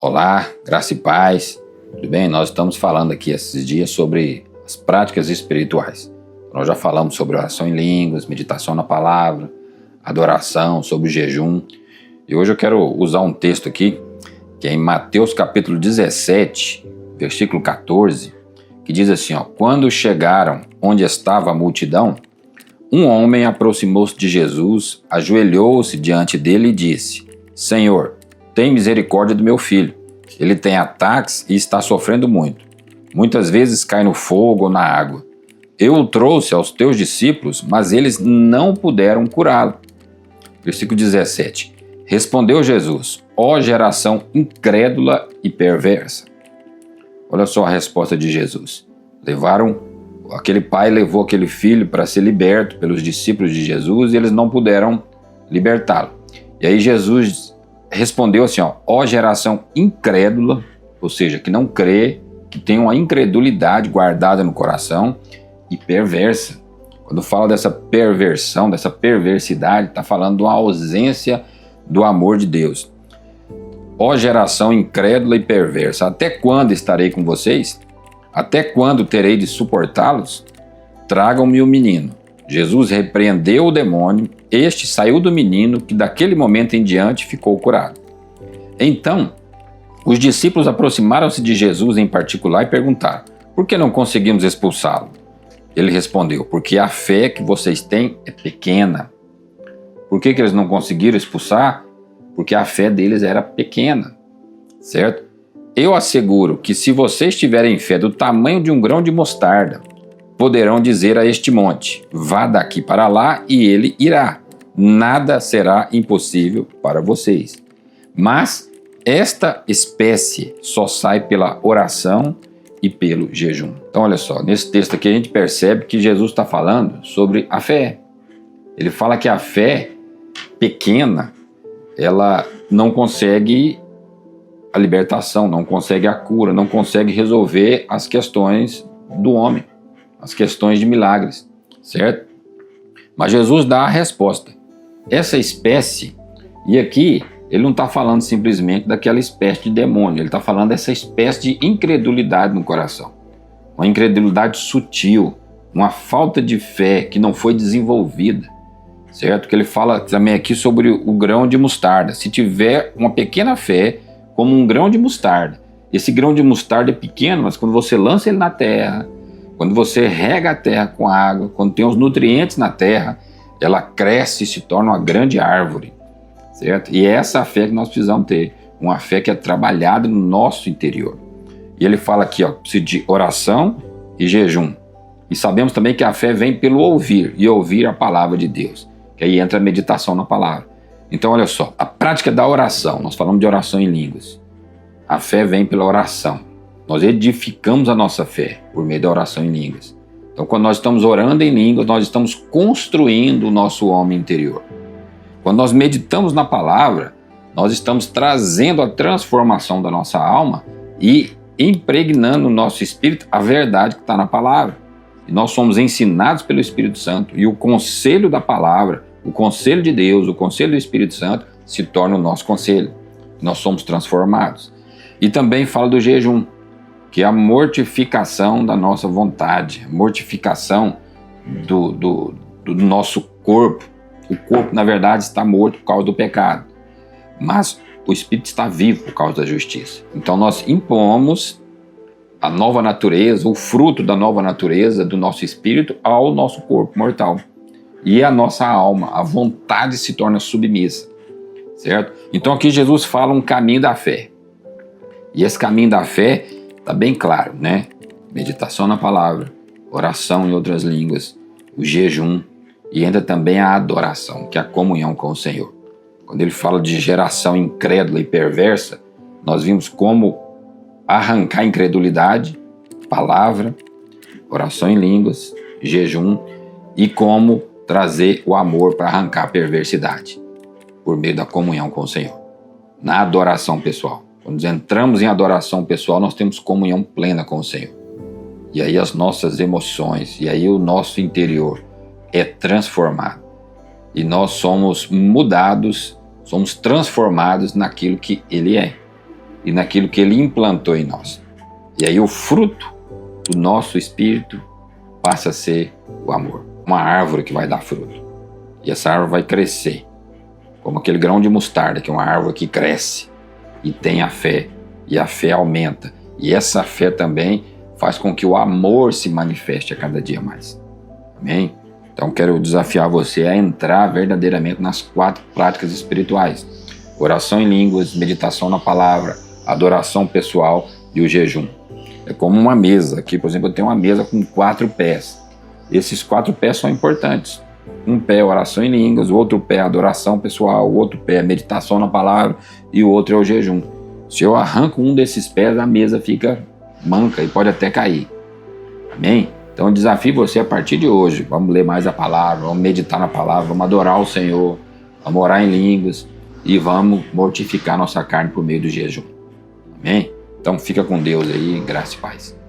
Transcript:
Olá, graça e paz. Tudo bem? Nós estamos falando aqui esses dias sobre as práticas espirituais. Nós já falamos sobre oração em línguas, meditação na palavra, adoração, sobre o jejum. E hoje eu quero usar um texto aqui, que é em Mateus capítulo 17, versículo 14, que diz assim, quando chegaram onde estava a multidão, um homem aproximou-se de Jesus, ajoelhou-se diante dele e disse, Senhor, tem misericórdia do meu filho. Ele tem ataques e está sofrendo muito. Muitas vezes cai no fogo ou na água. Eu o trouxe aos teus discípulos, mas eles não puderam curá-lo. Versículo 17. Respondeu Jesus, ó geração incrédula e perversa. Olha só a resposta de Jesus. Aquele pai levou aquele filho para ser liberto pelos discípulos de Jesus e eles não puderam libertá-lo. E aí Jesus respondeu assim, ó geração incrédula, ou seja, que não crê, que tem uma incredulidade guardada no coração e perversa. Quando fala dessa perversão, dessa perversidade, está falando de uma ausência do amor de Deus. Ó geração incrédula e perversa, até quando estarei com vocês? Até quando terei de suportá-los? Tragam-me o menino. Jesus repreendeu o demônio, este saiu do menino, que daquele momento em diante ficou curado. Então, os discípulos aproximaram-se de Jesus em particular e perguntaram, por que não conseguimos expulsá-lo? Ele respondeu, porque a fé que vocês têm é pequena. Por que eles não conseguiram expulsar? Porque a fé deles era pequena, certo? Eu asseguro que se vocês tiverem fé do tamanho de um grão de mostarda, poderão dizer a este monte, vá daqui para lá e ele irá. Nada será impossível para vocês. Mas esta espécie só sai pela oração e pelo jejum. Então olha só, nesse texto aqui a gente percebe que Jesus está falando sobre a fé. Ele fala que a fé pequena, ela não consegue a libertação, não consegue a cura, não consegue resolver as questões do homem, as questões de milagres, certo? Mas Jesus dá a resposta. Essa espécie, e aqui ele não está falando simplesmente daquela espécie de demônio, ele está falando dessa espécie de incredulidade no coração. Uma incredulidade sutil, uma falta de fé que não foi desenvolvida, certo? Que ele fala também aqui sobre o grão de mostarda. Se tiver uma pequena fé, como um grão de mostarda, esse grão de mostarda é pequeno, mas quando você lança ele na terra, quando você rega a terra com água, quando tem os nutrientes na terra, ela cresce e se torna uma grande árvore, certo? E é essa fé que nós precisamos ter, uma fé que é trabalhada no nosso interior. E ele fala aqui, precisa de oração e jejum. E sabemos também que a fé vem pelo ouvir, e ouvir a palavra de Deus, que aí entra a meditação na palavra. Então olha só, a prática da oração, nós falamos de oração em línguas. A fé vem pela oração. Nós edificamos a nossa fé por meio da oração em línguas. Então, quando nós estamos orando em línguas, nós estamos construindo o nosso homem interior. Quando nós meditamos na palavra, nós estamos trazendo a transformação da nossa alma e impregnando no nosso espírito a verdade que está na palavra. E nós somos ensinados pelo Espírito Santo e o conselho da palavra, o conselho de Deus, o conselho do Espírito Santo se torna o nosso conselho. Nós somos transformados. E também fala do jejum, que é a mortificação da nossa vontade, mortificação do nosso corpo. O corpo, na verdade, está morto por causa do pecado, mas o espírito está vivo por causa da justiça. Então nós impomos a nova natureza, o fruto da nova natureza do nosso espírito ao nosso corpo mortal. E a nossa alma, a vontade se torna submissa, certo? Então aqui Jesus fala um caminho da fé. E esse caminho da fé está bem claro, né? Meditação na palavra, oração em outras línguas, o jejum e ainda também a adoração, que é a comunhão com o Senhor. Quando ele fala de geração incrédula e perversa, nós vimos como arrancar a incredulidade, palavra, oração em línguas, jejum e como trazer o amor para arrancar a perversidade por meio da comunhão com o Senhor. Na adoração pessoal. Quando entramos em adoração pessoal, nós temos comunhão plena com o Senhor. E aí as nossas emoções, e aí o nosso interior é transformado. E nós somos mudados, somos transformados naquilo que Ele é. e naquilo que Ele implantou em nós. E aí o fruto do nosso espírito passa a ser o amor. Uma árvore que vai dar fruto. E essa árvore vai crescer, como aquele grão de mostarda, que é uma árvore que cresce e tem a fé, e a fé aumenta. E essa fé também faz com que o amor se manifeste a cada dia mais. Amém? Então quero desafiar você a entrar verdadeiramente nas 4 práticas espirituais: oração em línguas, meditação na palavra, adoração pessoal e o jejum. É como uma mesa. Aqui, por exemplo, eu tenho uma mesa com 4 pés. Esses 4 pés são importantes. Um pé é oração em línguas, o outro pé é adoração pessoal, o outro pé é meditação na palavra e o outro é o jejum. Se eu arranco um desses pés, a mesa fica manca e pode até cair. Amém? Então eu desafio você a partir de hoje. Vamos ler mais a palavra, vamos meditar na palavra, vamos adorar o Senhor, vamos orar em línguas e vamos mortificar nossa carne por meio do jejum. Amém? Então fica com Deus aí, graça e paz.